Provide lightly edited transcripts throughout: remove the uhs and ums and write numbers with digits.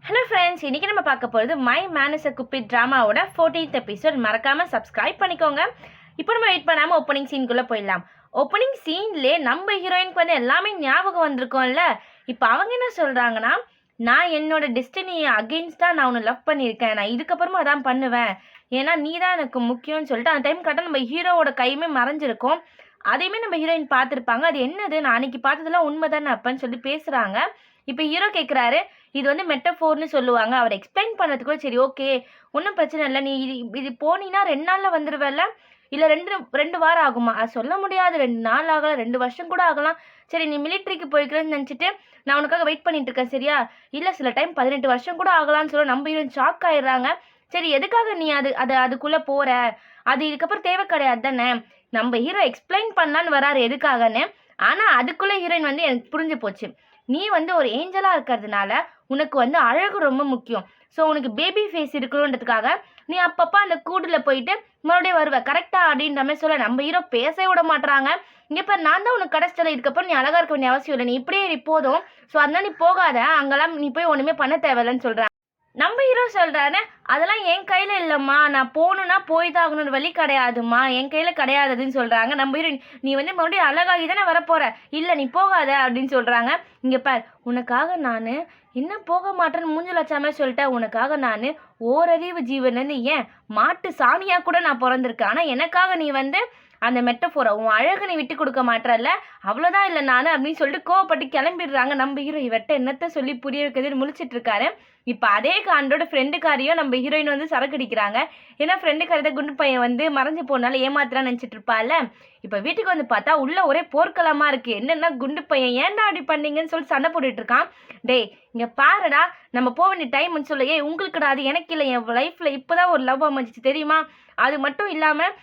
Hello friends, இன்றைக்கி நம்ம பார்க்க போகிறது my man is a cupid ட்ராமாவோட 14th எபிசோட். மறக்காமல் சப்ஸ்கிரைப் பண்ணிக்கோங்க. இப்போ நம்ம வெயிட் பண்ணாமல் ஓப்பனிங் சீனுக்குள்ளே போயிடலாம். ஓப்பனிங் சீன்லேயே நம்ம ஹீரோயினுக்கு வந்து எல்லாமே ஞாபகம் வந்திருக்கோம்ல. இப்போ அவங்க என்ன சொல்கிறாங்கன்னா, நான் என்னோட டெஸ்டினியை அகெயின்ஸ்டாக நான் உன்னை லவ் பண்ணியிருக்கேன், நான் இதுக்கப்புறமா அதான் பண்ணுவேன், ஏன்னா நீ தான் எனக்கு முக்கியம்னு சொல்லிட்டு அந்த டைம் கரெக்டாக நம்ம ஹீரோவோட கையுமே மறைஞ்சிருக்கும். அதையுமே நம்ம ஹீரோயின் பார்த்துருப்பாங்க. அது என்னது, நான் அன்றைக்கி பார்த்ததெல்லாம் உண்மை தானே அப்பன்னு சொல்லி பேசுகிறாங்க. இப்போ ஹீரோ கேட்குறாரு, இது வந்து மெட்டஃபோர்னு சொல்லுவாங்க. அவர் எக்ஸ்பிளைன் பண்ணுறதுக்கு கூட சரி ஓகே, ஒன்றும் பிரச்சனை இல்லை, நீ இது போனீங்கன்னா 2 நாளில் வந்துடுவேல்ல, இல்லை ரெண்டு வாரம் ஆகுமா? அது சொல்ல முடியாது, 2 நாள் ஆகலாம், 2 வருஷம் கூட ஆகலாம். சரி நீ மிலிட்ரிக்கு போய்க்கிறேன்னு நினச்சிட்டு நான் உனக்காக வெயிட் பண்ணிட்டு இருக்கேன் சரியா? இல்லை சில டைம் 18 வருஷம் கூட ஆகலாம்னு சொல்ல நம்ம ஹீரோயின் ஷாக் ஆயிடுறாங்க. சரி எதுக்காக நீ அதுக்குள்ளே போகிற, அது இதுக்கப்புறம் தேவை கிடையாது தானே. நம்ம ஹீரோ எக்ஸ்பிளைன் பண்ணலான்னு வராரு எதுக்காகன்னு. ஆனால் அதுக்குள்ளே ஹீரோயின் வந்து எனக்கு புரிஞ்சு போச்சு, நீ வந்து ஒரு ஏஞ்சலாக இருக்கிறதுனால உனக்கு வந்து அழகு ரொம்ப முக்கியம். ஸோ உனக்கு பேபி ஃபேஸ் இருக்கணுன்றதுக்காக நீ அப்பப்போ அந்த கூட்டில் போயிட்டு மறுபடியும் வருவ கரெக்டா அப்படின்ற மாதிரி சொல்ல நம்ம ஹீரோ பேச விட மாட்டுறாங்க. இங்கே இப்போ நான் தான் உனக்கு கடைசியில் இதுக்கப்புறம் நீ அழகாக இருக்க வேண்டிய அவசியம் இல்லை, நீ இப்படியே போதும், ஸோ அதனால நீ போகாத, அங்கெல்லாம் நீ போய் ஒன்றுமே பண்ண தேவையில்லைன்னு சொல்கிறேன். நம்ம ஹீரோ சொல்கிறாரு, அதெல்லாம் என் கையில் இல்லைம்மா, நான் போகணுன்னா போய் தான் ஆகணும்னு வழி கிடையாதும்மா, என் கையில் கிடையாதுன்னு சொல்கிறாங்க. நம்ம ஹீரோ, நீ வந்து மறுபடியும் அழகாகி தானே வரப்போகிற, இல்லை நீ போகாத அப்படின்னு சொல்கிறாங்க. இங்கே பார், உனக்காக நான் இன்னும் போக மாட்டேன்னு மூஞ்சில் வச்சாமே சொல்லிட்டேன், உனக்காக நான் ஓரறிவு ஜீவனன்னு ஏன் மாட்டு சாணியாக கூட நான் பிறந்திருக்கேன், ஆனால் எனக்காக நீ வந்து அந்த மெட்டஃபோரை உன் அழகு நீ விட்டு கொடுக்க மாட்டேறல, அவ்வளோதான் இல்லை நான் அப்படின்னு சொல்லிட்டு கோவப்பட்டு கிளம்பிடுறாங்க. நம்ம ஹீரோ இவட்ட என்னத்தை சொல்லி புரிய வைக்கிறதுன்னு முழிச்சிட்டு இருக்காரு. இப்போ அதே காண்டோட ஃப்ரெண்டுக்காரியும் நம்ம ஹீரோயின் வந்து சரக்கு அடிக்கிறாங்க. ஏன்னா ஃப்ரெண்டுக்காரி தான் குண்டு பையன் வந்து மறைஞ்சு போனால ஏமாத்திரான்னு நினச்சிட்டு இருப்பாள். இப்போ வீட்டுக்கு வந்து பார்த்தா உள்ள ஒரே போர்க்களமாக இருக்குது. என்னென்னா குண்டு பையன் ஏன்டா அப்படி பண்ணீங்கன்னு சொல்லி சண்டை போட்டுட்டு இருக்கான். டேய் இங்கே பாருடா, நம்ம போக வேண்டிய டைம்னு சொல்ல, உங்களுக்குடா, அது எனக்கு இல்லை, என் லைஃப்பில் இப்போ தான் ஒரு லவ் அமைஞ்சிச்சு தெரியுமா? அது மட்டும் இல்லாமல்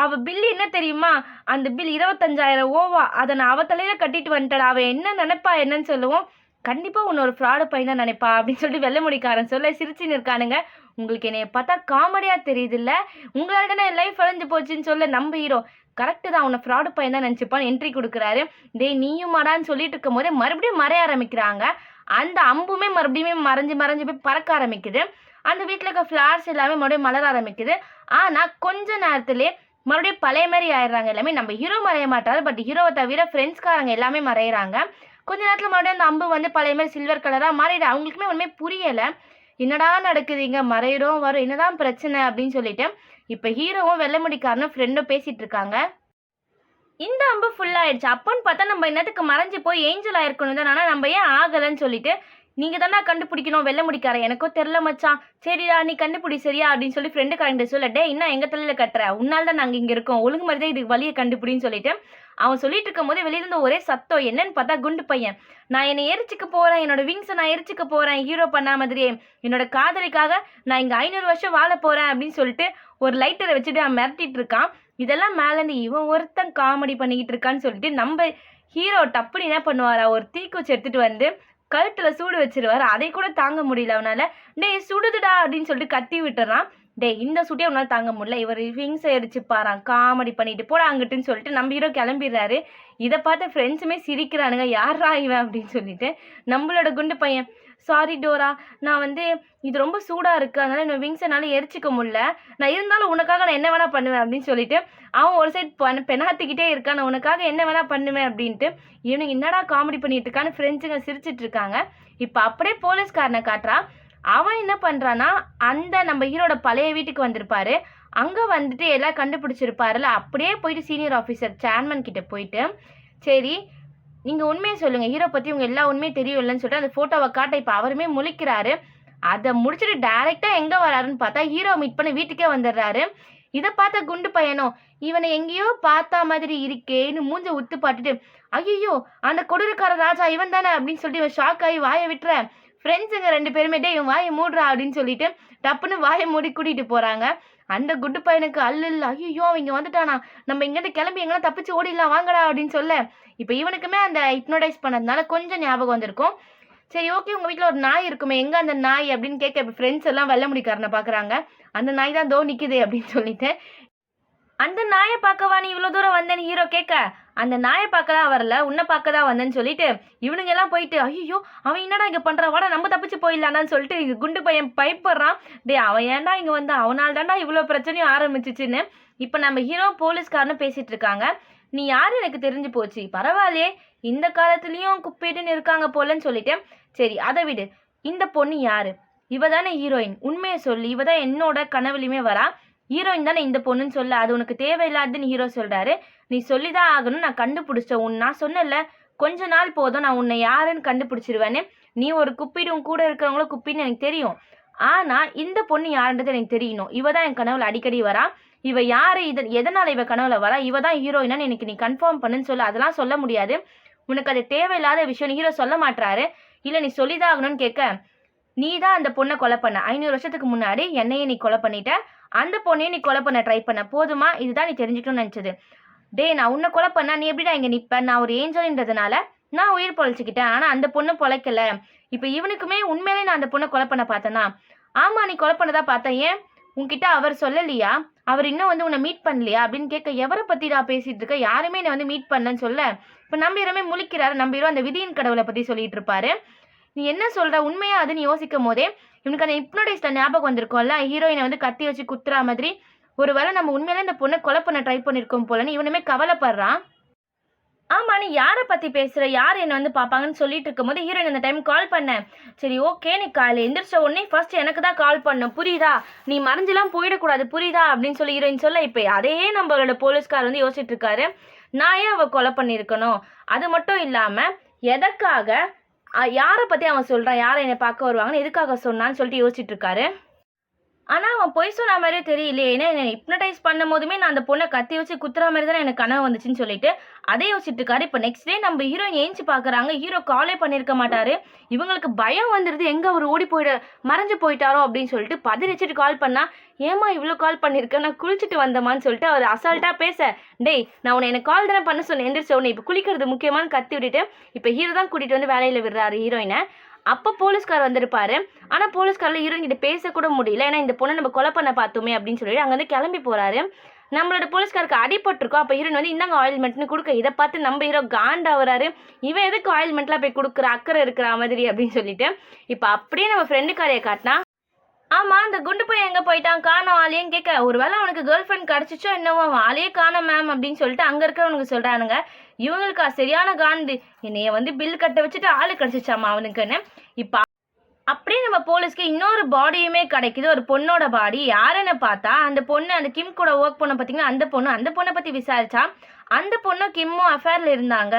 அவள் பில் என்ன தெரியுமா, அந்த பில் 25,000 ஓவா, அதை நான் அவள் தலையில் கட்டிட்டு வந்துட்டடா, அவள் என்ன நினைப்பா என்னன்னு சொல்லுவோம். கண்டிப்பாக உன்னை ஒரு ஃப்ராடு பையன் தான் நினைப்பா அப்படின்னு சொல்லிட்டு வெள்ளை முடிக்காரன் சொல்ல சிரிச்சின்னு இருக்கானுங்க. உங்களுக்கு என்னைய பார்த்தா காமெடியாக தெரியுது இல்லை, உங்களால் தானே என் லைஃப் அழிஞ்சு போச்சுன்னு சொல்ல நம்ம ஹீரோ கரெக்டு தான், உன்னை ஃப்ராடு பையன் தான் நினச்சிப்பான்னு என்ட்ரி கொடுக்குறாரு. டேய் நீயும் மாடான்னு சொல்லிட்டு இருக்கும் போதே மறுபடியும் மறைய ஆரம்பிக்கிறாங்க. அந்த அம்புமே மறுபடியும் மறைஞ்சு போய் பறக்க ஆரம்பிக்குது. அந்த வீட்டில் இருக்க ஃப்ளார்ஸ் எல்லாமே மறுபடியும் மலர ஆரம்பிக்குது. ஆனால் கொஞ்ச நேரத்துலேயே மறுபடியும் பழைய மாதிரி ஆயிடுறாங்க எல்லாமே. நம்ம ஹீரோ மறைய மாட்டாரு, பட் ஹீரோவை தவிர ஃப்ரெண்ட்ஸ்காரங்க எல்லாமே மறையிறாங்க. கொஞ்ச நேரத்தில் மறுபடியும் அந்த அம்பு வந்து பழைய மாதிரி சில்வர் கலராக மாறிடு. அவங்களுக்குமே ஒன்றுமே புரியலை, என்னடா நடக்குதுங்க, மறையிறோம் வரும், என்னதான் பிரச்சனை அப்படின்னு சொல்லிட்டு. இப்போ ஹீரோவும் வெள்ளை முடிக்காரனும் ஃப்ரெண்டும் பேசிகிட்டு இருக்காங்க. இந்த அம்பு ஃபுல்லாகிடுச்சு, அப்போன்னு பார்த்தா நம்ம என்னத்துக்கு மறைஞ்சு போய் ஏஞ்சல் ஆயிருக்கணும் தான், ஆனால் நம்ம ஏன் ஆகலைன்னு சொல்லிட்டு, நீங்கள் தானே கண்டுபிடிக்கணும் வெள்ளை முடிக்கார, எனக்கும் தெரில மச்சான், சரிடா நீ கண்டுபிடி சரியா அப்படின்னு சொல்லி ஃப்ரெண்டு கண்டு சொல்ல, டே இன்னும் எங்கள் தலையில் கட்டுற, உன்னால் தான் நாங்கள் இங்கே இருக்கோம், ஒழுங்கு மாதிரி தான் இதுக்கு வழியை கண்டுபிடின்னு சொல்லிட்டு அவன் சொல்லிட்டு இருக்கும் போது வெளியிருந்து ஒரே சத்தம். என்னன்னு பார்த்தா குண்டு பையன், நான் என்னை எரிச்சிக்க போகிறேன், என்னோட விங்ஸை நான் எரிச்சிக்க போகிறேன், ஹீரோ பண்ண மாதிரியே என்னோட காதலிக்காக நான் இங்கே 500 வருஷம் வாழ போகிறேன் அப்படின்னு சொல்லிட்டு ஒரு லைட்டரை வச்சுட்டு அவன் மிரட்டிட்டு இருக்கான். இதெல்லாம் மேலேருந்து இவன் ஒருத்தன் காமெடி பண்ணிக்கிட்டு இருக்கான்னு சொல்லிட்டு நம்ம ஹீரோ டப்புன்னு என்ன பண்ணுவாரா, ஒரு தீக்குச்சி எடுத்துகிட்டு வந்து கழுத்தில் சூடு வச்சிருவார். அதை கூட தாங்க முடியல அவனால். டே சுடுதுடா அப்படின்னு சொல்லிட்டு கத்தி விட்டுறான். டே இந்த சூட்டே உன்னால் தாங்க முடியல, இவர் விங்ஸை எரிச்சு பாறான், காமெடி பண்ணிட்டு போட அங்கிட்டுன்னு சொல்லிட்டு நம்ம ஹீரோ கிளம்பிடுறாரு. இதை பார்த்து ஃப்ரெண்ட்ஸுமே சிரிக்கிறானுங்க, யாரா இவன் அப்படின்னு சொல்லிட்டு. நம்மளோட குண்டு பையன், சாரி டோரா, நான் வந்து இது ரொம்ப சூடாக இருக்குது, அதனால் என்னோட விங்ஸை என்னால் எரிச்சிக்க முடியல, நான் இருந்தாலும் உனக்காக நான் என்ன வேணால் பண்ணுவேன் அப்படின்னு சொல்லிட்டு அவன் ஒரு சைட் பெணாத்திக்கிட்டே இருக்கான், நான் உனக்காக என்ன வேணால் பண்ணுவேன் அப்படின்ட்டு. இவனுக்கு என்னடா காமெடி பண்ணிட்டு இருக்கான்னு ஃப்ரெண்ட்ஸுங்க சிரிச்சிட்டு இருக்காங்க. இப்போ அப்படியே போலீஸ்காரனை காட்டுறான். அவன் என்ன பண்ணுறான்னா, அந்த நம்ம ஹீரோட பழைய வீட்டுக்கு வந்திருப்பாரு, அங்கே வந்துட்டு எல்லாம் கண்டுபிடிச்சிருப்பாருல, அப்படியே போயிட்டு சீனியர் ஆஃபீஸர் சேர்மன் கிட்டே போயிட்டு, சரி நீங்கள் உண்மையை சொல்லுங்கள், ஹீரோ பற்றி உங்கள் எல்லா உண்மையும் தெரியும் இல்லைன்னு சொல்லிட்டு அந்த ஃபோட்டோவை காட்ட இப்போ அவருமே முழிக்கிறாரு. அதை முடிச்சுட்டு டேரெக்டாக எங்கே வராருன்னு பார்த்தா ஹீரோ மீட் பண்ண வீட்டுக்கே வந்துடுறாரு. இதை பார்த்த குண்டு பையனும், இவனை எங்கேயோ பார்த்தா மாதிரி இருக்கேன்னு மூஞ்ச உத்து பார்த்துட்டு, ஐயோ அந்த கொடூரக்கார ராஜா இவன் தானே அப்படின்னு சொல்லிட்டு இவன் ஷாக் ஆகி வாயை விட்டுறேன். ஃப்ரெண்ட்ஸுங்க 2 பேருமே டே இவன் வாயை மூடுறா அப்படின்னு சொல்லிட்டு டப்புன்னு வாயை மூடி கூட்டிகிட்டு போகிறாங்க. அந்த குண்டு பையனுக்கு அல்ல, ஐயோ அவங்க வந்துட்டானா, நம்ம இங்கேருந்து கிளம்பி எங்கெல்லாம் தப்பிச்சு ஓடிடலாம் வாங்கடா அப்படின்னு சொல்ல, இப்போ இவனுக்குமே அந்த ஹிப்னோடைஸ் பண்ணதுனால கொஞ்சம் ஞாபகம் வந்திருக்கும். சரி ஓகே, உங்கள் வீட்டில் ஒரு நாய் இருக்குமே, எங்கே அந்த நாய் அப்படின்னு கேட்க இப்போ ஃப்ரெண்ட்ஸ் எல்லாம் வெள்ளை முடிக்காரனை பார்க்குறாங்க. அந்த நாய் தான் தோ நிற்குது அப்படின்னு சொல்லிட்டு, அந்த நாயை பார்க்கவா நீ இவ்வளோ தூரம் வந்தேன்னு ஹீரோ கேட்க, அந்த நாயை பார்க்க தான் வரல, உன்னை பார்க்க தான் வந்தேன்னு சொல்லிட்டு இவனுங்க எல்லாம் போயிட்டு, ஐயோ அவன் என்னடா இங்கே பண்ணுறான், வாடா நம்ம தப்பிச்சு போயிடலான்னு சொல்லிட்டு குண்டு பையன் பயப்படுறான். டே அவன் ஏன்டா இங்கே வந்தா, அவனால் தாண்டா இவ்வளோ பிரச்சனையும் ஆரம்பிச்சிச்சுன்னு. இப்போ நம்ம ஹீரோ போலீஸ்காரனு பேசிட்டு இருக்காங்க. நீ யாரு எனக்கு தெரிஞ்சு போச்சு, பரவாயில்லையே இந்த காலத்துலேயும் குப்பைட்டுன்னு இருக்காங்க போலன்னு சொல்லிட்டு, சரி அதை விடு, இந்த பொண்ணு யாரு, இவ தானே ஹீரோயின், உண்மையை சொல்லு, இவ தான் என்னோட கனவுலையுமே வரா, ஹீரோயின் தானே இந்த பொண்ணுன்னு சொல்ல, அது உனக்கு தேவையில்லாதுன்னு ஹீரோ சொல்கிறாரு. நீ சொல்லிதான் ஆகணும், நான் கண்டுபிடிச்சேன், நான் சொன்னல கொஞ்ச நாள் போதும் நான் உன்னை யாருன்னு கண்டுபிடிச்சிருவேன்னு. நீ ஒரு குப்பிடு, உன் கூட இருக்கிறவங்களும் குப்பின்னு எனக்கு தெரியும், ஆனால் இந்த பொண்ணு யாருன்றது எனக்கு தெரியணும். இவ தான் என் கனவுல அடிக்கடி வரா, இவ யாரு, எதனால் இவ கனவுல வரா, இவ தான் ஹீரோயினான்னு எனக்கு நீ கன்ஃபார்ம் பண்ணுன்னு சொல்ல. அதெல்லாம் சொல்ல முடியாது, உனக்கு அது தேவையில்லாத விஷயம் ஹீரோ சொல்ல மாட்டாரு. இல்லை நீ சொல்லிதான் ஆகணும்னு கேட்க, நீ தான் அந்த பொண்ணை கொலை பண்ண, 500 வருஷத்துக்கு முன்னாடி என்னையே நீ கொலை பண்ணிட்ட, அந்த பொண்ணையும் நீ கொலை பண்ண ட்ரை பண்ண, போதுமா, இதுதான் நீ தெரிஞ்சுக்கணும்னு நினச்சது. டே நான் உன்னை கொலை பண்ணா நீ எப்படிடா இங்கே நிற்ப, நான் ஒரு ஏஞ்சல்ன்றதுனால நான் உயிர் பொழைச்சிக்கிட்டேன், ஆனால் அந்த பொண்ணு பொழைக்கல. இப்போ இவனுக்குமே உண்மையிலே நான் அந்த பொண்ணை கொலை பண்ண பார்த்தேன்னா, ஆமாம் நீ கொலை பண்ணதா பார்த்தேன், ஏன் உன்கிட்ட அவர் சொல்லலையா, அவர் இன்னும் வந்து உன்னை மீட் பண்ணலையா அப்படின்னு கேட்க, எவரை பற்றி நான் பேசிகிட்டு இருக்க, யாருமே என்னை வந்து மீட் பண்ணலன்னு சொல்ல. இப்போ நம்பிரமே முழிக்கிறாரு. நம்பிரும் அந்த விதியின் கடவுளை பற்றி சொல்லிட்டு இருப்பாரு. நீ என்ன சொல்கிற, உண்மையா அதுன்னு யோசிக்கும் போதே இவனுக்கு அந்த ஹிப்னோடைஸ்டில் ஞாபகம் வந்திருக்கோம்ல, ஹீரோயினை வந்து கத்தி வச்சு குத்துறா மாதிரி, ஒருவேளை நம்ம உண்மையிலே இந்த பொண்ணை கொலை பண்ண ட்ரை பண்ணியிருக்கோம் போலன்னு இவனுமே கவலைப்படுறான். ஆமாம் நீ யாரை பற்றி பேசுகிற, யார் என்னை வந்து பார்ப்பாங்கன்னு சொல்லிட்டு இருக்கும்போது ஹீரோயின் அந்த டைம் கால் பண்ணேன். சரி ஓகே, நீ காலையில் எந்திரிச்ச உடனே ஃபர்ஸ்ட் எனக்கு தான் கால் பண்ணும், புரியுதா, நீ மறைஞ்செல்லாம் போயிடக்கூடாது புரியுதா அப்படின்னு சொல்லி ஹீரோயின் சொல்ல. இப்போ அதே நம்மளோட போலீஸ்கார் வந்து யோசிச்சுட்டு இருக்காரு, நான் ஏன் அவள் கொலை பண்ணியிருக்கணும், அது மட்டும் இல்லாமல் எதற்காக, யாரை பற்றி அவன் சொல்கிறான், யாரை என்னை பார்க்க வருவாங்கன்னு எதுக்காக சொன்னான்னு சொல்லிட்டு யோசிச்சுட்டு இருக்காரு. ஆனால் அவன் பொய் சொன்ன மாதிரியே தெரியலையே, ஏன்னா என்னை ஹிப்னடைஸ் பண்ணும் போதுமே நான் அந்த பொண்ணை கத்தி வச்சு குத்துற மாதிரி தானே எனக்கு கனவு வந்துச்சுன்னு சொல்லிட்டு அதே யோசிச்சுட்டு இருக்காரு. இப்போ நெக்ஸ்ட் டே நம்ம ஹீரோயின் ஏஞ்சி பார்க்குறாங்க, ஹீரோ காலே பண்ணியிருக்க மாட்டாரு. இவங்களுக்கு பயம் வந்துடுது, எங்கே அவர் ஓடி மறைஞ்சு போயிட்டாரோ அப்படின்னு சொல்லிட்டு பதினச்சுட்டு கால் பண்ணா, ஏமா இவ்வளோ கால் பண்ணியிருக்கேன், நான் குளிச்சுட்டு வந்தமான்னு சொல்லிட்டு அவர் அசால்ட்டாக பேச, டேய் நான் உன்னை எனக்கு கால் தானே பண்ண சொன்னேன், எந்திரிச்ச உடனே இப்போ குளிக்கிறது முக்கியமானு கத்தி விட்டுட்டு இப்போ ஹீரோ தான் கூட்டிகிட்டு வந்து வேலையில் விடுறாரு ஹீரோயினை. அப்போ போலீஸ்கார் வந்திருப்பாரு. ஆனால் போலீஸ்காரில் ஹீரோயின் கிட்ட பேசக்கூட முடியல, ஏன்னா இந்த பொண்ணை நம்ம கொலை பண்ண பார்த்தோமே அப்படின்னு சொல்லிட்டு அங்கேருந்து கிளம்பி போகிறாரு. நம்மளோட போலீஸ்காருக்கு அடிபட்டிருக்கோம். அப்போ ஹீரோயின் வந்து இந்தாங்க ஆயில்மெண்ட்னு கொடுக்க, இதை பார்த்து நம்ம ஹீரோ காண்டாகிறாரு, இவன் எதுக்கு ஆயில்மெண்ட்லாம் போய் கொடுக்குற, அக்கறை இருக்கிற மாதிரி அப்படின்னு சொல்லிட்டு. இப்போ அப்படியே நம்ம ஃப்ரெண்டுக்காரையை காட்டினா, ஆமாம் அந்த குண்டு பையன் எங்கே போயிட்டான், காணோம் ஆளையன்னு கேட்க, ஒருவேளை அவனுக்கு கேர்ள் ஃப்ரெண்ட் கிடச்சிச்சோ என்னவோ, அவன் ஆளையே காணோம் மேம் அப்படின்னு சொல்லிட்டு அங்கே இருக்கிறவனுக்கு சொல்கிறானுங்க. இவங்களுக்கா சரியான காண்டு, என்னைய வந்து பில் கட்ட வச்சுட்டு ஆளு கிடச்சிச்சாமா அவனுக்குன்னு. இப்போ அப்படியே நம்ம போலீஸ்க்கு இன்னொரு பாடியுமே கிடைக்குது, ஒரு பொண்ணோட பாடி. யாருன்னு பார்த்தா அந்த பொண்ணு, அந்த கிம் கூட ஒர்க் பண்ண பார்த்தீங்கன்னா அந்த பொண்ணை பற்றி விசாரிச்சா அந்த பொண்ணும் கிம்மும் அஃபேரில் இருந்தாங்க.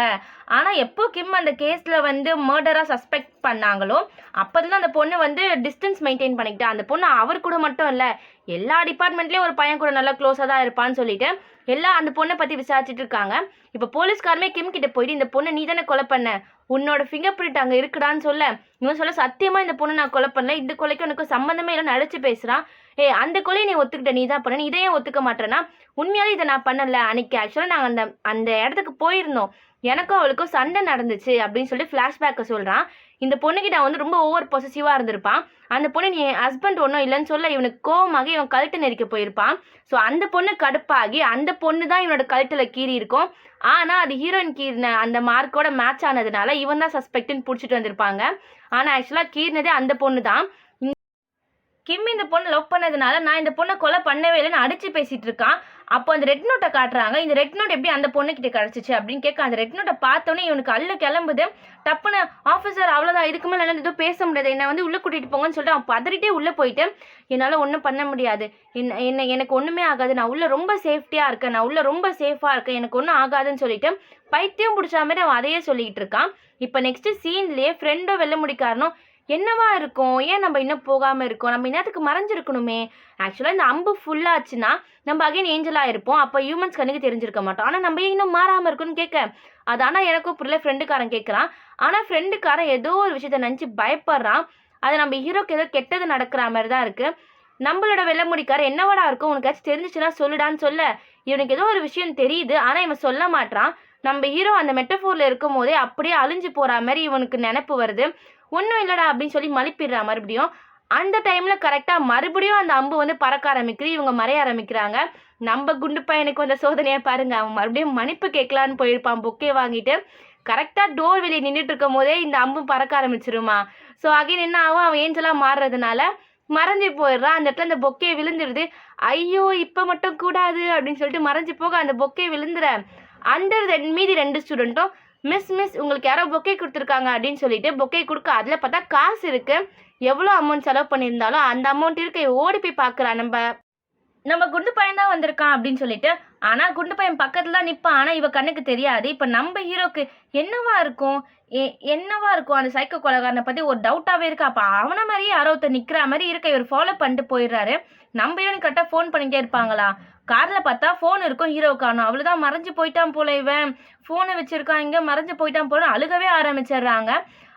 ஆனால் எப்போ கிம் அந்த கேஸில் வந்து மர்டராக சஸ்பெக்ட் பண்ணாங்களோ அப்போதுலாம் அந்த பொண்ணு வந்து டிஸ்டன்ஸ் மெயின்டைன் பண்ணிக்கிட்டா. அந்த பொண்ணு அவர் கூட மட்டும் இல்லை, எல்லா டிபார்ட்மெண்ட்லேயும் ஒரு பையன் கூட நல்லா க்ளோஸாக தான் இருப்பான்னு சொல்லிட்டு எல்லாம் அந்த பொண்ணை பற்றி விசாரிச்சுட்டு இருக்காங்க. இப்போ போலீஸ்காரமே கிம் கிட்ட போயிட்டு, இந்த பொண்ணை நீ தானே கொலை பண்ண, உன்னோட ஃபிங்கர் பிரிண்ட் அங்கே இருக்குடான்னு சொல்ல, இவன் சொல்ல சத்தியமாக இந்த பொண்ணை நான் கொலை பண்ணல, இந்த கொலைக்கு எனக்கு சம்மந்தமே இல்லைன்னு அழைச்சி பேசுகிறான். அந்த கொலையை நீ ஒத்துக்கிட்ட, நீ தான் பண்ண, இதையே ஒத்துக்க மாட்டேன்னா, உண்மையாலே இதை நான் பண்ணலை, அன்னைக்கு ஆக்சுவலாக நாங்கள் அந்த இடத்துக்கு போயிருந்தோம், எனக்கும் அவளுக்கும் சண்டை நடந்துச்சு அப்படின்னு சொல்லி ஃப்ளாஷ்பேக்கை சொல்கிறான். இந்த பொண்ணுக்கிட்ட வந்து ரொம்ப ஓவர் பொசசிவாக இருந்திருப்பான். அந்த பொண்ணு நீ ஹஸ்பண்ட் ஒன்றும் இல்லைன்னு சொல்ல இவனுக்கு கோவமாக இவன் கழுத்து நெரிக்க போயிருப்பான். ஸோ அந்த பொண்ணு கடுப்பாகி அந்த பொண்ணு தான் இவனோட கழுத்தில் கீறி இருக்கும். ஆனால் அது ஹீரோயின் கீறின அந்த மார்க்கோட மேட்ச் ஆனதுனால இவன் தான் சஸ்பெக்ட்னு பிடிச்சிட்டு வந்திருப்பாங்க. ஆனால் ஆக்சுவலாக கீறினதே அந்த பொண்ணு தான். கிம் இந்த பொண்ணு லவ் பண்ணதுனால நான் இந்த பொண்ணை கொலை பண்ணவே இல்லைன்னு அடிச்சு பேசிட்டு இருக்கான். அப்போ அந்த ரெட் நோட்டை காட்டுறாங்க. இந்த ரெட் நோட் எப்படி அந்த பொண்ணுக்கிட்ட கிடச்சிச்சு அப்படின்னு கேட்க, அந்த ரெட் நோட்டை பார்த்தோன்னே இவனுக்கு அல்ல கிளம்புது. டப்புன்னு ஆஃபீஸர் அவ்வளோதான், இதுக்கு மேலே என்னால் எதுவும் பேச முடியாது, என்னை வந்து உள்ளே கூட்டிகிட்டு போங்கன்னு சொல்லிட்டு அவன் பதறிட்டே உள்ளே போயிட்டு, என்னால் ஒன்றும் பண்ண முடியாது, எனக்கு ஒன்றுமே ஆகாது, நான் உள்ளே ரொம்ப சேஃப்டியாக இருக்கேன், நான் உள்ளே ரொம்ப சேஃபாக இருக்கேன், எனக்கு ஒன்றும் ஆகாதுன்னு சொல்லிட்டு பைத்தியம் பிடிச்ச மாதிரி அவன் அதையே சொல்லிக்கிட்டு இருக்கான். இப்போ நெக்ஸ்ட்டு சீன்லேயே ஃப்ரெண்டோ வெல்ல முடிக்காரனும் என்னவா இருக்கும், ஏன் நம்ம இன்னும் போகாமல் இருக்கோம், நம்ம இன்னத்துக்கு மறைஞ்சிருக்கணுமே, ஆக்சுவலாக இந்த அம்பு ஃபுல்லாச்சுன்னா நம்ம அகைன் ஏஞ்சலாக இருப்போம், அப்போ ஹியூமன்ஸ் கண்ணுக்கு தெரிஞ்சிருக்க மாட்டோம், ஆனால் நம்ம இன்னும் மாறாமல் இருக்குன்னு கேட்க, அது ஆனால் எனக்கும் புரியல. ஃப்ரெண்டுக்காரன் கேட்குறான். ஆனால் ஃப்ரெண்டுக்காரன் ஏதோ ஒரு விஷயத்த நினச்சி பயப்படுறான். அது நம்ம ஹீரோக்கு ஏதோ கெட்டது நடக்கிற மாதிரி தான் இருக்குது. நம்மளோட வெள்ளை முடிக்கார என்னவாடா இருக்கும், உனக்கு ஏதாச்சும் தெரிஞ்சிச்சுன்னா சொல்லுடான்னு சொல்ல, இவனுக்கு ஏதோ ஒரு விஷயம் தெரியுது ஆனால் இவன் சொல்ல மாட்டான். நம்ம ஹீரோ அந்த மெட்டஃபோரில் இருக்கும் போதே அப்படியே அழிஞ்சு போகிற மாதிரி இவனுக்கு நினப்பு வருது. ஒன்றும் இல்லைடா அப்படின்னு சொல்லி மலிப்பிடுறா மறுபடியும். அந்த டைமில் கரெக்டாக மறுபடியும் அந்த அம்பு வந்து பறக்க ஆரம்பிக்குது. இவங்க மறைய ஆரம்பிக்கிறாங்க. நம்ம குண்டு பையனுக்கு வந்த சோதனையை பாருங்க. அவன் மறுபடியும் மன்னிப்பு கேட்கலான்னு போயிருப்பான் பொக்கே வாங்கிட்டு. கரெக்டாக டோர் வெளியே நின்றுட்டு இருக்கும் போதே இந்த அம்பு பறக்க ஆரம்பிச்சிருமா. ஸோ அகைன் என்ன ஆகும், அவன் ஏஞ்சலாக மாறுறதுனால மறைஞ்சு போயிடுறான். அந்த இடத்துல அந்த பொக்கே விழுந்துடுது. ஐயோ இப்போ மட்டும் கூடாது அப்படின்னு சொல்லிட்டு மறைஞ்சு போக அந்த பொக்கே விழுந்துற அந்த மீதி 2 ஸ்டூடெண்ட்டும் மிஸ் உங்களுக்கு யாரோ பொக்கே கொடுத்துருக்காங்க அப்படின்னு சொல்லிட்டு பொக்கே கொடுக்க அதில் பார்த்தா காசு இருக்குது. எவ்வளோ அமௌண்ட் செலவு பண்ணியிருந்தாலும் அந்த அமௌண்ட் இருக்க ஓடி போய் பார்க்குறா. நம்ம குண்டு பையன் தான் வந்திருக்கான் அப்படின்னு சொல்லிட்டு. ஆனால் குண்டு பையன் பக்கத்தில் தான் நிற்பான். ஆனால் இவ கண்ணுக்கு தெரியாது. இப்போ நம்ம ஹீரோக்கு என்னவா இருக்கும் அந்த சைக்கோ கொலைகாரனை பற்றி ஒரு டவுட்டாகவே இருக்கு. அப்போ அவனை மாதிரியே யாரோ ஒருத்தர் நிற்கிற மாதிரி இருக்க. இவர் ஃபாலோ பண்ணிட்டு போயிடுறாரு. நம்ம ஹீரோயின் கரெக்டாக ஃபோன் பண்ணிகிட்டே இருப்பாங்களா. காரில் பார்த்தா ஃபோன் இருக்கும், ஹீரோ காணும். அவ்வளோதான், மறைஞ்சு போயிட்டான் போல, இவன் ஃபோனை வச்சுருக்கான், இங்கே மறைஞ்சு போயிட்டான் போல அழுகவே ஆரம்பிச்சிடுறாங்க.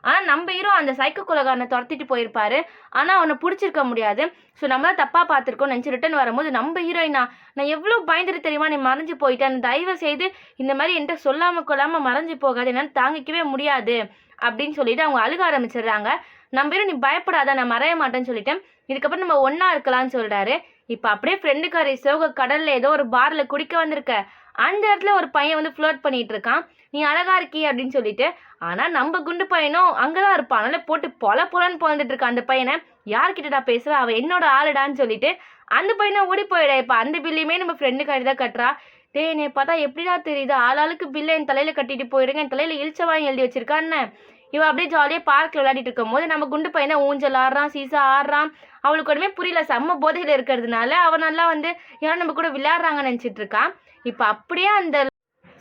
ஆனால் நம்ம ஹீரோ அந்த சைக்கோ கொலைகாரனை துரத்திட்டு போயிருப்பாரு. ஆனால் அவனை பிடிச்சிருக்க முடியாது. ஸோ நம்ம தான் தப்பாக பார்த்துருக்கோம் நினச்சி ரிட்டன் வரும்போது நம்ம ஹீரோயினா நான் எவ்வளோ பயந்துட்டு தெரியுமா, நீ மறைஞ்சு போயிட்டேன், தயவு செய்து இந்த மாதிரி என்கிட்ட சொல்லாமல் கொள்ளாமல் மறைஞ்சு போகாது, என்னால் தாங்கிக்கவே முடியாது அப்படின்னு சொல்லிட்டு அவங்க அழுக ஆரம்பிச்சிடுறாங்க. நம்ம ஹீரோ நீ பயப்படாத, நான் மறைய மாட்டேன்னு சொல்லிட்டேன், இதுக்கப்புறம் நம்ம ஒன்றா இருக்கலாம்னு சொல்கிறாரு. இப்போ அப்படியே ஃப்ரெண்டுக்காரி சிவக கடலில் ஏதோ ஒரு பாரில் குடிக்க வந்திருக்க. அந்த இடத்துல ஒரு பையன் வந்து ஃப்ளோட் பண்ணிட்டு இருக்கான். நீ அழகா இருக்கி அப்படின்னு சொல்லிட்டு. ஆனால் நம்ம குண்டு பையனும் அங்கே தான் இருப்பான். அதனால போட்டு பொலன்னு பிறந்துட்டு இருக்கான் அந்த பையனை. யார்கிட்டடா பேசுகிற, அவன் என்னோட ஆளுடான்னு சொல்லிட்டு அந்த பையனை ஓடி போயிடா. இப்போ அந்த பில்லையுமே நம்ம ஃப்ரெண்டுக்காரி தான் கட்டுறா. டே என்னை பார்த்தா எப்படிடா தெரியுது, ஆளாளுக்கு பில்லை என் தலையில் கட்டிட்டு போயிடுங்க, என் தலையில் இழிச்சவாய் எழுதி வச்சிருக்கான்னு. இவன் அப்படியே ஜாலியாக பார்க்கில் விளையாடிட்டு இருக்கும் போது நம்ம குண்டு பையனை ஊஞ்சல் ஆடுறான், சீசா ஆடுறான். அவளுக்கு ஒன்றுமே புரியல, செம்ம போதையில் இருக்கிறதுனால அவன் நல்லா வந்து யாரும் நம்ம கூட விளையாடுறாங்கன்னு நினச்சிட்டு இருக்கான். இப்போ அப்படியே அந்த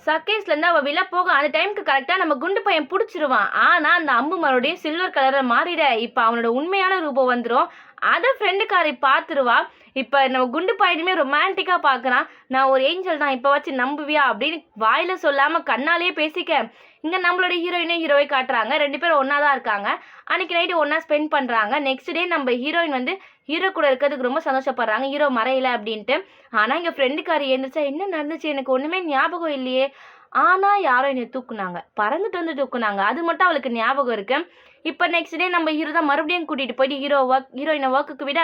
சர்க்கேஸ்லேருந்து அவள் விழ போக அந்த டைமுக்கு கரெக்டாக நம்ம குண்டு பையன் பிடிச்சிருவான். ஆனால் அந்த அம்பு மறுபடியும் சில்வர் கலரில் மாறிட இப்போ அவனோட உண்மையான ரூபம் வந்துடும். அதை ஃப்ரெண்டுக்காரி பார்த்துருவா. இப்போ நம்ம குண்டு பையனுமே ரொமான்டிக்காக பார்க்குறான். நான் ஒரு ஏஞ்சல் தான், இப்போ வச்சு நம்புவியா அப்படின்னு வாயில் சொல்லாமல் கண்ணாலேயே பேசிக்க. இங்கே நம்மளோட ஹீரோவை காட்டுறாங்க. 2 பேரும் ஒன்றா தான் இருக்காங்க. அன்றைக்கி நைட்டு ஒன்றா ஸ்பெண்ட் பண்ணுறாங்க. நெக்ஸ்ட் டே நம்ம ஹீரோயின் வந்து ஹீரோ கூட இருக்கிறதுக்கு ரொம்ப சந்தோஷப்படுறாங்க, ஹீரோ மறையலை அப்படின்ட்டு. ஆனால் இங்கே ஃப்ரெண்டுக்காரி எழுந்திரிச்சா என்ன நடந்துச்சு எனக்கு ஒன்றுமே ஞாபகம் இல்லையே. ஆனால் யாரோ என்னை தூக்குனாங்க, பறந்துட்டு வந்து தூக்குனாங்க, அது மட்டும் அவளுக்கு ஞாபகம் இருக்கு. இப்போ நெக்ஸ்ட் டே நம்ம ஹீரோ தான் மறுபடியும் கூட்டிகிட்டு போயிட்டு ஹீரோயினை ஒர்க்குக்கு விட.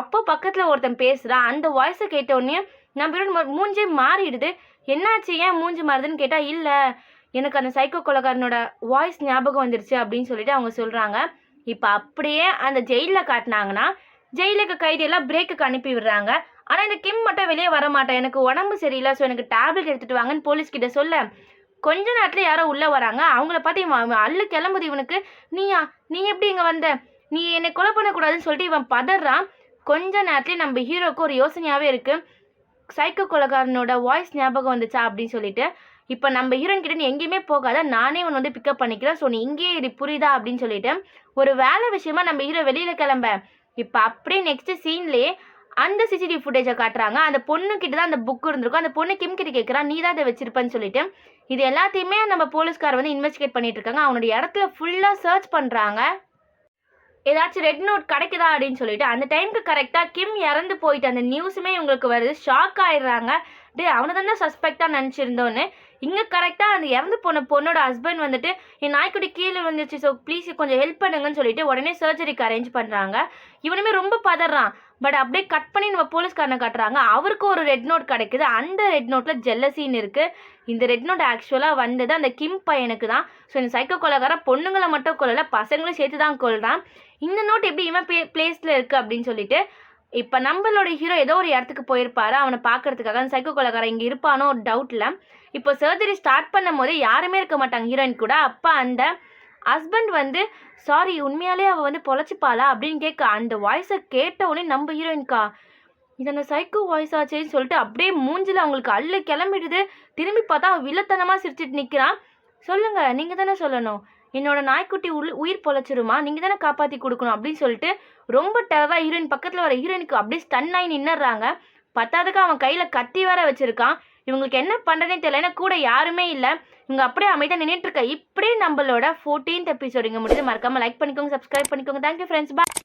அப்போ பக்கத்தில் ஒருத்தன் பேசுகிறான். அந்த வாய்ஸை கேட்டோடனே நம்ம ஹீரோயின் மூஞ்சே மாறிடுது. என்னாச்சு, ஏன் மூஞ்சி மாறுதுன்னு கேட்டால் இல்லை எனக்கு அந்த சைக்கோ கொலைகாரனோட வாய்ஸ் ஞாபகம் வந்துருச்சு அப்படின்னு சொல்லிட்டு அவங்க சொல்கிறாங்க. இப்போ அப்படியே அந்த ஜெயிலில் காட்டினாங்கன்னா ஜெயிலுக்கு கைதியெல்லாம் பிரேக்குக்கு அனுப்பி விடுறாங்க. ஆனால் இந்த கிம் மட்டும் வெளியே வர மாட்டேன், எனக்கு உடம்பு சரியில்லை, ஸோ எனக்கு டேப்லெட் எடுத்துகிட்டு வாங்கன்னு போலீஸ்கிட்ட சொல்ல கொஞ்ச நேரத்தில் யாரோ உள்ளே வராங்க. அவங்கள பார்த்து இவன் அள்ளு கிளம்புது இவனுக்கு. நீ எப்படி இங்கே வந்த, நீ என்னை கொலை பண்ணக்கூடாதுன்னு சொல்லிட்டு இவன் பதறான். கொஞ்ச நேரத்துலேயே நம்ம ஹீரோக்கு ஒரு யோசனையாகவே இருக்குது, சைக்கோ கொலைகாரனோட வாய்ஸ் ஞாபகம் வந்துச்சா அப்படின்னு சொல்லிட்டு. இப்போ நம்ம ஹீரோயின் கிட்ட நீ எங்கேயுமே போகாத, நானே உன்னை வந்து பிக்கப் பண்ணிக்கிறேன், ஸோ நீ இங்கேயே இது புரியுதா அப்படின்னு சொல்லிட்டு ஒரு வேலை விஷயமா நம்ம ஹீரோ வெளியில் கிளம்ப. இப்போ அப்படியே நெக்ஸ்ட் சீன்லேயே அந்த சிசிடிவி ஃபுட்டேஜை காட்டுறாங்க. அந்த பொண்ணுக்கிட்ட தான் அந்த புக் இருந்திருக்கும். அந்த பொண்ணு கிம் கிட்ட கேட்குறான், நீ தான் இதை வச்சிருப்பேன்னு சொல்லிட்டு. இது எல்லாத்தையுமே நம்ம போலீஸ்கார் வந்து இன்வெஸ்டிகேட் பண்ணிட்டு இருக்காங்க. அவனுடைய இடத்துல ஃபுல்லாக சர்ச் பண்ணுறாங்க, ஏதாச்சும் ரெட் நோட் கிடைக்குதா அப்படின்னு சொல்லிட்டு. அந்த டைமுக்கு கரெக்டாக கிம் இறந்து போயிட்டு அந்த நியூஸுமே இவங்களுக்கு வருது. ஷாக் ஆயிடுறாங்க. அவனை தானே சஸ்பெக்டாக நினச்சிருந்தோன்னு. இங்கே கரெக்டாக அந்த இறந்து போன பொண்ணோட ஹஸ்பண்ட் வந்துட்டு என் நாய்க்குட்டி கீழே வந்துச்சு, ஸோ ப்ளீஸ் கொஞ்சம் ஹெல்ப் பண்ணுங்கன்னு சொல்லிட்டு உடனே சர்ஜரிக்கு அரேஞ்ச் பண்ணுறாங்க. இவனுமே ரொம்ப பதறான். பட் அப்படியே கட் பண்ணி நம்ம போலீஸ்காரனை காட்டுறாங்க. அவருக்கு ஒரு ரெட் நோட் கிடைக்குது. அந்த ரெட் நோட்டில் ஜெல்லசின்னு இருக்குது. இந்த ரெட் நோட் ஆக்சுவலாக வந்தது அந்த கிம் பையனுக்கு தான். ஸோ இந்த சைக்கோ கொலைகார பொண்ணுங்களை மட்டும் கொல்லலை, பசங்களும் சேர்த்து தான் கொள்கிறான். இந்த நோட் எப்படி இவன் பிளேஸில் இருக்குது அப்படின்னு சொல்லிட்டு இப்போ நம்மளோட ஹீரோ ஏதோ ஒரு இடத்துக்கு போயிருப்பாரு அவனை பார்க்கறதுக்காக. அந்த சைக்கோ கொலைகாரன் இங்கே இருப்பானோ ஒரு டவுட்டில். இப்போ சர்ஜரி ஸ்டார்ட் பண்ணும் போதே யாருமே இருக்க மாட்டாங்க ஹீரோயின் கூட. அப்போ அந்த ஹஸ்பண்ட் வந்து சாரி உண்மையாலே அவள் வந்து பொழைச்சிப்பாளா அப்படின்னு கேட்க. அந்த வாய்ஸை கேட்ட உடனே நம்ம ஹீரோயின்கா இது அந்த சைக்கோ வாய்ஸ் ஆச்சேன்னு சொல்லிட்டு அப்படியே மூஞ்சில் அவங்களுக்கு அள்ளு கிளம்பிடுது. திரும்பி பார்த்தா அவன் வில்லத்தனமாக சிரிச்சிட்டு நிற்கிறான். சொல்லுங்கள், நீங்கள் தானே சொல்லணும், என்னோட நாய்க்குட்டி உயிர் பொழைச்சிருமா, நீங்கள் தானே காப்பாற்றி கொடுக்கணும் அப்படின்னு சொல்லிட்டு ரொம்ப டெரராக ஹீரோயின் பக்கத்தில் வர ஹீரோயினுக்கு அப்படியே ஸ்டன் ஆகி நின்னுறாங்க. பத்தாவதுக்கு அவன் கையில் கத்தி வேற வச்சுருக்கான். இவங்களுக்கு என்ன பண்ணுறதே தெரியல, ஏன்னா கூட யாருமே இல்லை. இவங்க அப்படியே அமைதியாக நின்றுட்டு இருக்க. இப்படியே நம்மளோட 14th எபிசோட் இங்கே முடியுது. மறக்காமல் லைக் பண்ணிக்கோங்க, சப்ஸ்கிரைப் பண்ணிக்கோங்க. தேங்க்யூ ஃப்ரெண்ட்ஸ், பாய்.